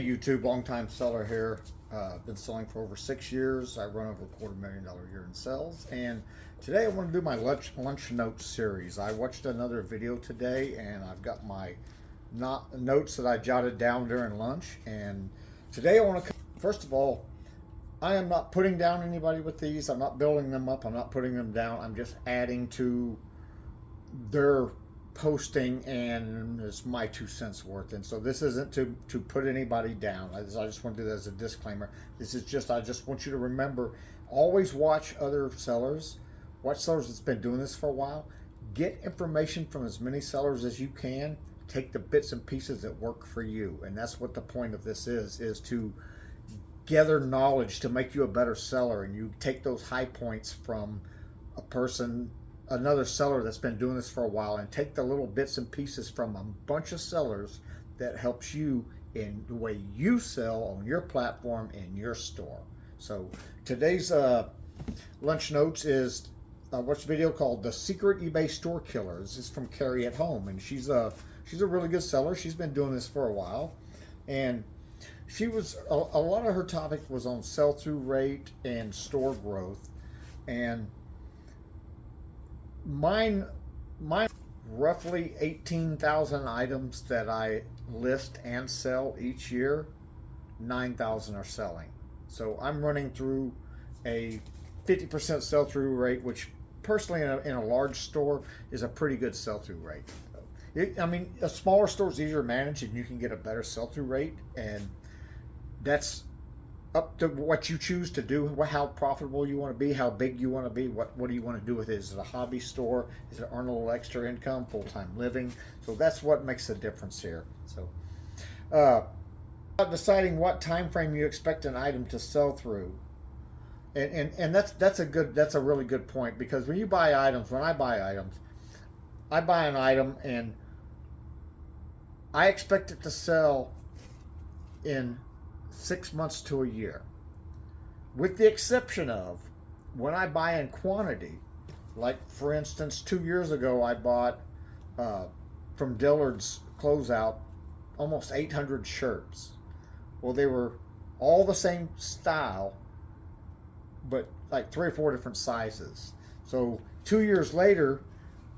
YouTube, long-time seller here. Been selling for over 6 years. I run over $250,000 a year in sales. And today I want to do my lunch notes series. I watched another video today, and I've got my notes that I jotted down during lunch. And today I want to, first of all, I am not putting down anybody with these. I'm not building them up. I'm not putting them down. I'm just adding to their posting, and it's my 2 cents worth. And so this isn't to put anybody down. I just want to do that as a disclaimer. This is just, I just want you to remember, always watch other sellers. Watch sellers that's been doing this for a while. Get information from as many sellers as you can. Take the bits and pieces that work for you. And that's what the point of this is to gather knowledge to make you a better seller. And you take those high points from a person, another seller that's been doing this for a while, and take the little bits and pieces from a bunch of sellers that helps you in the way you sell on your platform in your store. So today's lunch notes is watch a video called "The Secret eBay Store Killer." This is from Carrie at home, and she's a really good seller. She's been doing this for a while, and she was a lot of her topic was on sell-through rate and store growth, and mine roughly 18,000 items that I list and sell each year. 9,000 are selling. So I'm running through a 50% sell-through rate, which personally in a large store is a pretty good sell-through rate. I mean, a smaller store is easier to manage, and you can get a better sell-through rate, and that's up to what you choose to do, how profitable you want to be, how big you want to be, what do you want to do with it. Is it a hobby store? Is it earn a little extra income, full-time living? So that's what makes the difference here. So deciding what time frame you expect an item to sell through. And that's a really good point, because when I buy items, I buy an item and I expect it to sell in 6 months to a year, with the exception of when I buy in quantity. Like, for instance, 2 years ago I bought from Dillard's Closeout almost 800 shirts. Well, they were all the same style, but like 3 or 4 different sizes. So 2 years later,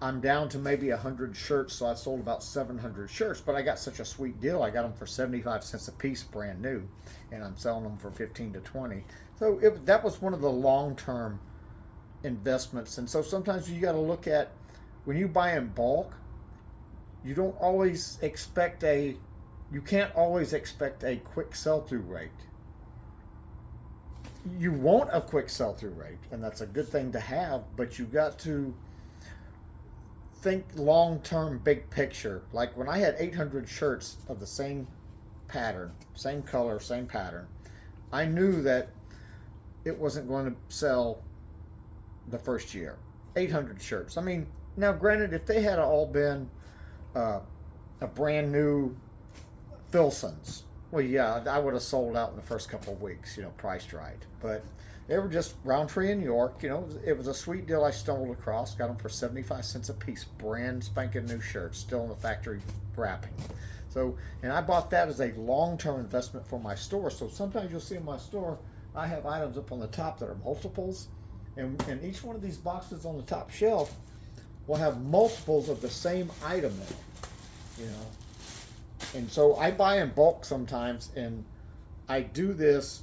I'm down to maybe 100 shirts, so I sold about 700 shirts, but I got such a sweet deal. I got them for 75 cents a piece, brand new, and I'm selling them for 15 to 20. So that was one of the long-term investments. And so sometimes you got to look at, when you buy in bulk, you can't always expect a quick sell-through rate. You want a quick sell-through rate, and that's a good thing to have, but you got to think long-term, big picture. Like when I had 800 shirts of the same pattern, same color, same pattern, I knew that it wasn't going to sell the first year. 800 shirts. I mean, now granted, if they had all been a brand new Filsons, well, yeah, I would have sold out in the first couple of weeks, priced right. But they were just Roundtree in New York. It was a sweet deal I stumbled across. Got them for 75 cents a piece, brand spanking new shirts, still in the factory wrapping. So, and I bought that as a long-term investment for my store. So sometimes you'll see in my store, I have items up on the top that are multiples, and each one of these boxes on the top shelf will have multiples of the same item in it. And so I buy in bulk sometimes, and I do this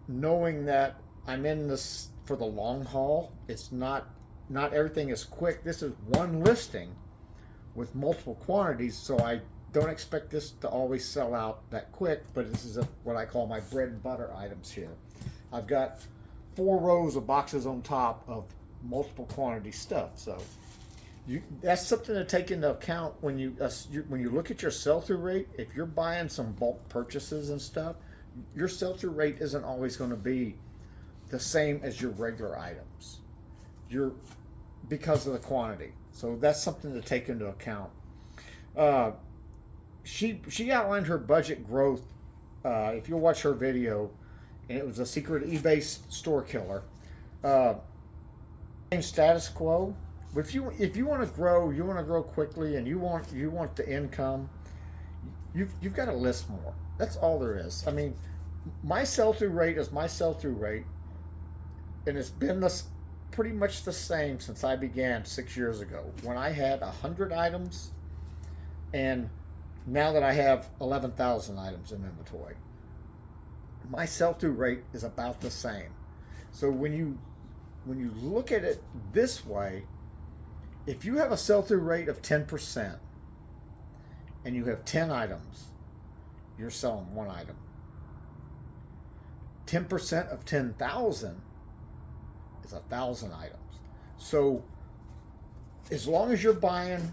knowing that I'm in this for the long haul. It's not everything is quick. This is one listing with multiple quantities, so I don't expect this to always sell out that quick, but this is what I call my bread and butter items here. I've got 4 rows of boxes on top of multiple quantity stuff. So that's something to take into account when you look at your sell-through rate. If you're buying some bulk purchases and stuff, your sell-through rate isn't always going to be the same as your regular items. Because of the quantity. So that's something to take into account. She outlined her budget growth. If you'll watch her video, and it was a secret eBay store killer. Status quo. If you want to grow, you want to grow quickly, and you want the income. you've got to list more. That's all there is. I mean, my sell through rate is my sell through rate, and it's been this pretty much the same since I began 6 years ago when I had 100 items, and now that I have 11,000 items in inventory. My sell through rate is about the same. So when you look at it this way, if you have a sell through rate of 10% and you have 10 items, you're selling one item. 10% of 10,000 is 1,000 items. So as long as you're buying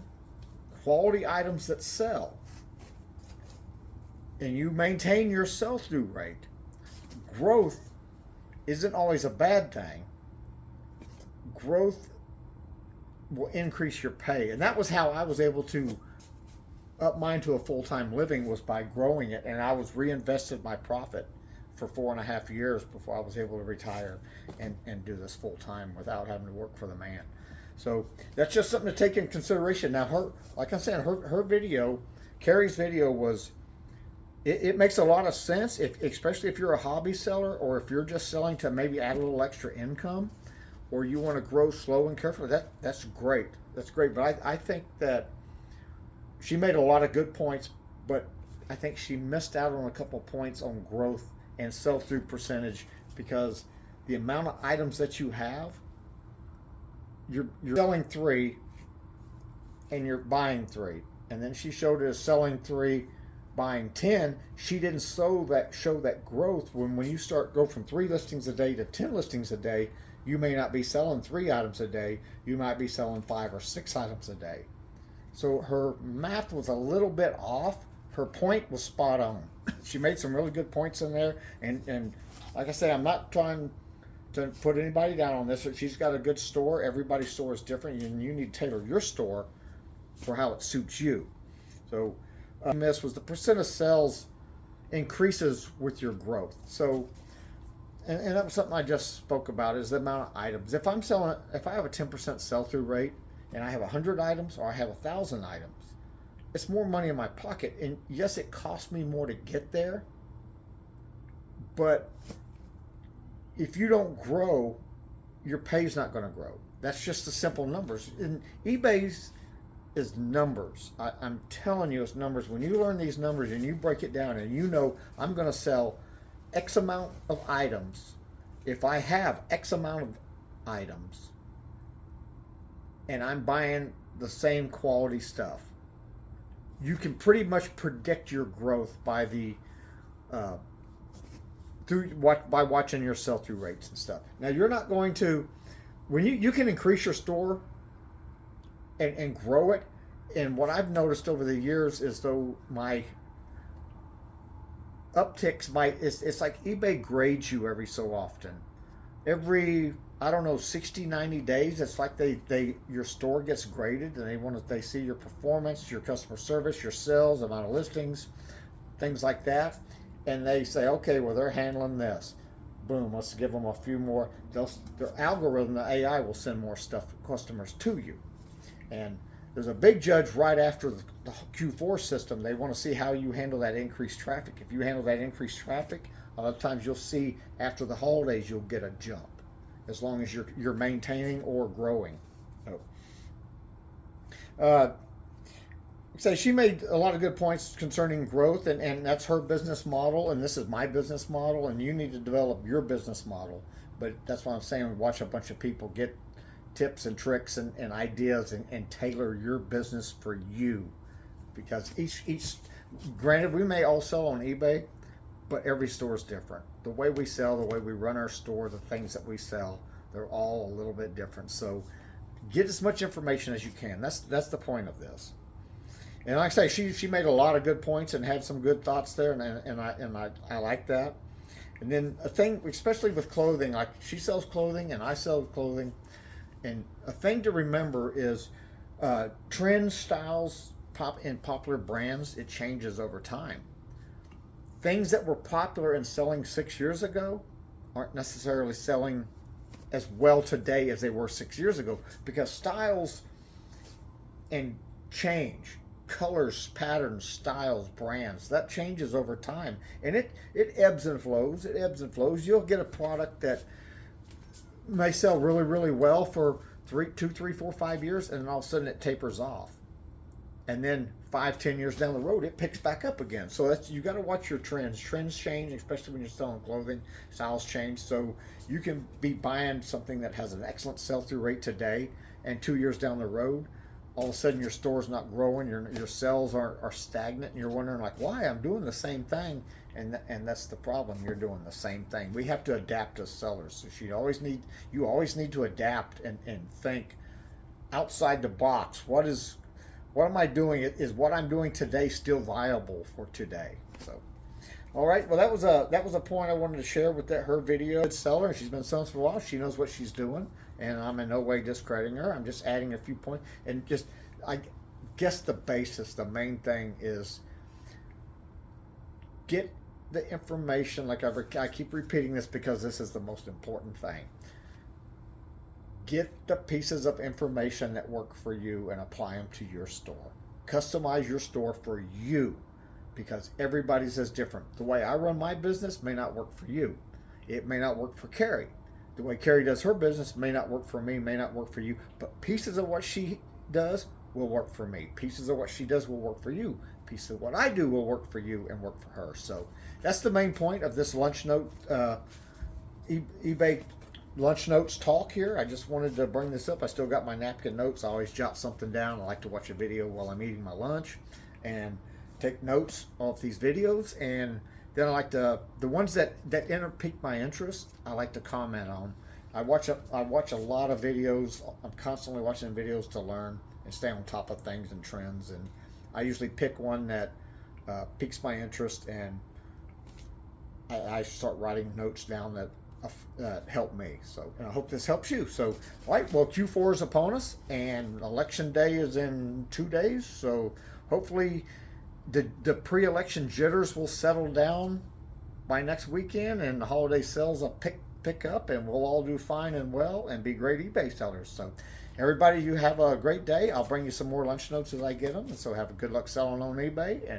quality items that sell and you maintain your sell through rate, growth isn't always a bad thing. Growth will increase your pay. And that was how I was able to up mine to a full-time living, was by growing it. And I was reinvested my profit for 4.5 years before I was able to retire and do this full-time without having to work for the man. So that's just something to take in consideration. Now, her, like I said, her video, Carrie's video was, it makes a lot of sense, especially if you're a hobby seller, or if you're just selling to maybe add a little extra income, or you want to grow slow and carefully. That's great. That's great. But I think that she made a lot of good points, but I think she missed out on a couple points on growth and sell-through percentage, because the amount of items that you have, you're selling 3 and you're buying 3. And then she showed it as selling 3, buying 10. She didn't show that growth. When you go from 3 listings a day to 10 listings a day, you may not be selling 3 items a day. You might be selling 5 or 6 items a day. So her math was a little bit off. Her point was spot on. She made some really good points in there. And like I say, I'm not trying to put anybody down on this. She's got a good store. Everybody's store is different, and you need to tailor your store for how it suits you. So this was the percent of sales increases with your growth. So, and that was something I just spoke about, is the amount of items. If I have a 10% sell-through rate and I have 100 items, or I have 1,000 items, it's more money in my pocket. And yes, it costs me more to get there, but if you don't grow, your pay's not going to grow. That's just the simple numbers. And eBay's is numbers. I'm telling you, it's numbers. When you learn these numbers and you break it down, and you know, I'm going to sell X amount of items if I have X amount of items, and I'm buying the same quality stuff, you can pretty much predict your growth by by watching your sell-through rates and stuff. Now, you're not going to, when you can increase your store and grow it. And what I've noticed over the years is, though, my upticks it's like eBay grades you every so often. Every, I don't know, 60, 90 days, it's like your store gets graded, and they see your performance, your customer service, your sales, amount of listings, things like that. And they say, okay, well, they're handling this. Boom, let's give them a few more. Their algorithm, the AI, will send more customers to you. And there's a big judge right after the Q4 system. They want to see how you handle that increased traffic. If you handle that increased traffic, a lot of times you'll see after the holidays you'll get a jump, as long as you're maintaining or growing. So she made a lot of good points concerning growth, and that's her business model, and this is my business model, and you need to develop your business model. But that's why I'm saying, watch a bunch of people get tips and tricks and ideas, and tailor your business for you, because each granted, we may all sell on eBay, but every store is different. The way we sell, the way we run our store, the things that we sell, they're all a little bit different. So get as much information as you can. That's the point of this. And like I say, she made a lot of good points and had some good thoughts there, and I like that. And then a thing, especially with clothing, like she sells clothing and I sell clothing, and a thing to remember is trend, styles, in popular brands, it changes over time. Things that were popular and selling 6 years ago aren't necessarily selling as well today as they were 6 years ago, because styles and change. colors, patterns, styles, brands. That changes over time, and it ebbs and flows. It ebbs and flows. You'll get a product that may sell really, really well for 2, 3, 4, 5 years, and then all of a sudden it tapers off. And then 5, 10 years down the road, it picks back up again. So that's, you got to watch your trends. Trends change, especially when you're selling clothing. Styles change. So you can be buying something that has an excellent sell-through rate today, and 2 years down the road, all of a sudden your store's not growing, your sales are stagnant, and you're wondering like, why? I'm doing the same thing, and that's the problem. You're doing the same thing. We have to adapt as sellers. So you always need to adapt and think outside the box. What am I doing? Is what I'm doing today still viable for today? So, all right. Well, that was a point I wanted to share with her video. Good seller. She's been selling for a while. She knows what she's doing, and I'm in no way discrediting her. I'm just adding a few points, and I guess the basis, the main thing is get the information. Like I keep repeating this because this is the most important thing. Get the pieces of information that work for you and apply them to your store. Customize your store for you, because everybody's is different. The way I run my business may not work for you. It may not work for Carrie. The way Carrie does her business may not work for me, may not work for you, but pieces of what she does will work for me. Pieces of what she does will work for you. Pieces of what I do will work for you and work for her. So that's the main point of this lunch note, eBay lunch notes talk here. I just wanted to bring this up. I still got my napkin notes. I always jot something down. I like to watch a video while I'm eating my lunch and take notes of these videos. And then I like the ones that pique my interest, I like to comment on. I watch a lot of videos. I'm constantly watching videos to learn and stay on top of things and trends. And I usually pick one that piques my interest, and I start writing notes down that help me. So, and I hope this helps you. So, all right, well, Q4 is upon us, and election day is in 2 days. So hopefully the pre-election jitters will settle down by next weekend, and the holiday sales will pick up, and we'll all do fine and well and be great eBay sellers. So everybody, you have a great day. I'll bring you some more lunch notes as I get them. And so have a good luck selling on eBay. And